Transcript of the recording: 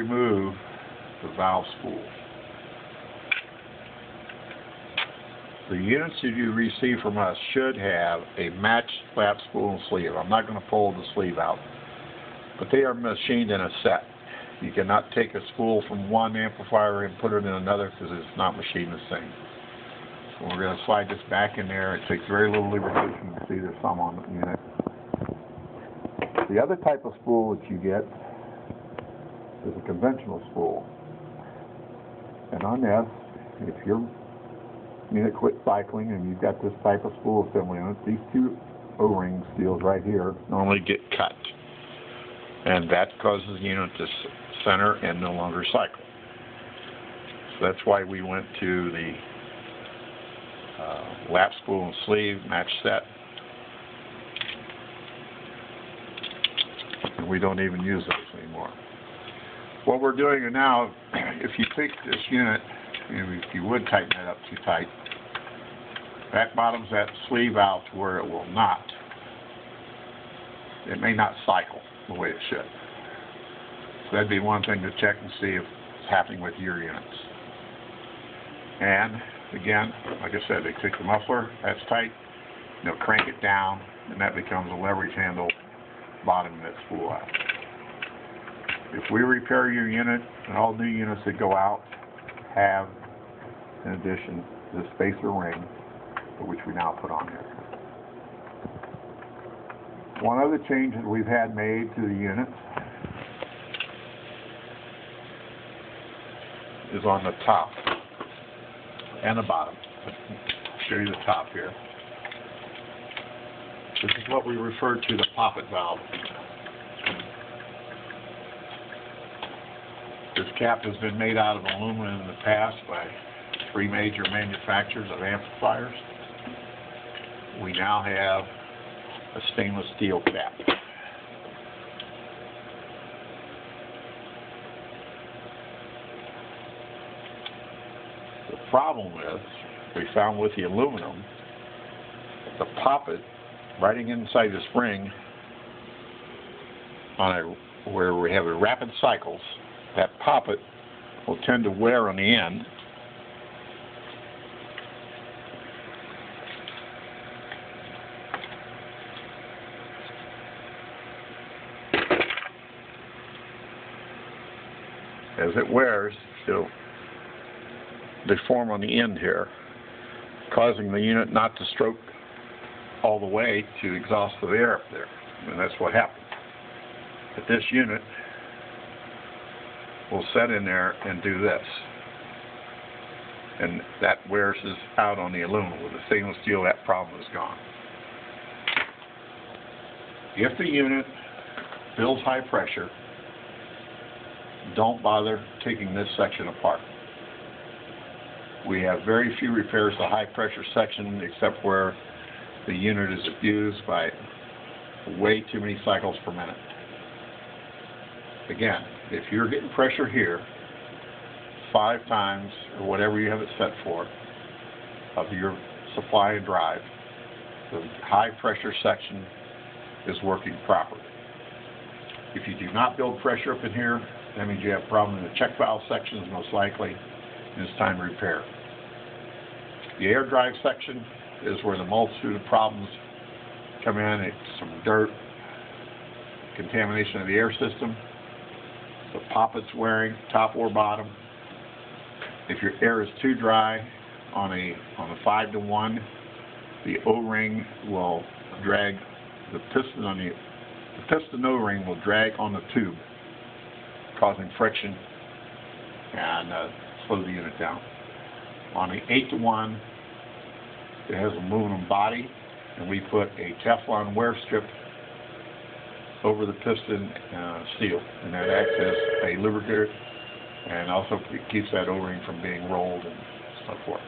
remove the valve spool. The units that you receive from us should have a matched lap spool and sleeve. I'm not going to pull the sleeve out, but they are machined in a set. You cannot take a spool from one amplifier and put it in another because it's not machined the same. So we're going to slide this back in there. It takes very little lubrication. You can see there's some on the unit. The other type of spool that you get is a conventional spool. And on this, if your unit quit cycling and you've got this type of spool assembly on it, these two O-ring seals right here normally get cut. And that causes the unit to center and no longer cycle. So that's why we went to the lap spool and sleeve match set. And we don't even use those anymore. What we're doing now, if you take this unit, if you would tighten that up too tight, that bottoms that sleeve out to where it will not. It may not cycle the way it should. So that'd be one thing to check and see if it's happening with your units. And again, like I said, they take the muffler, that's tight, they'll crank it down, and that becomes a leverage handle bottom that spool out. If we repair your unit, and all new units that go out have, in addition, the spacer ring, which we now put on there. One other change that we've had made to the units is on the top and the bottom. I'll show you the top here. This is what we refer to the poppet valve. This cap has been made out of aluminum in the past by 3 major manufacturers of amplifiers. We now have a stainless steel cap. The problem is, we found with the aluminum, the poppet riding inside the spring on where we have a rapid cycles, that poppet will tend to wear on the end. As it wears, it'll deform on the end here, causing the unit not to stroke all the way to exhaust the air up there. And that's what happens. But this unit will set in there and do this. And that wears this out on the aluminum. With the stainless steel, that problem is gone. If the unit builds high pressure, don't bother taking this section apart. We have very few repairs to high pressure section except where the unit is abused by way too many cycles per minute. Again, if you're getting pressure here 5 times or whatever you have it set for of your supply and drive, the high pressure section is working properly. If you do not build pressure up in here, that means you have a problem in the check valve sections most likely, and it's time to repair. The air drive section is where the multitude of problems come in. It's some dirt, contamination of the air system, the poppet's wearing, top or bottom. If your air is too dry on a 5-to-1, the O-ring will drag the piston on the piston O-ring will drag on the tube, causing friction and slow the unit down. On the 8-to-1, it has an aluminum body, and we put a Teflon wear strip over the piston seal, and that acts as a lubricator and also keeps that O-ring from being rolled and so forth.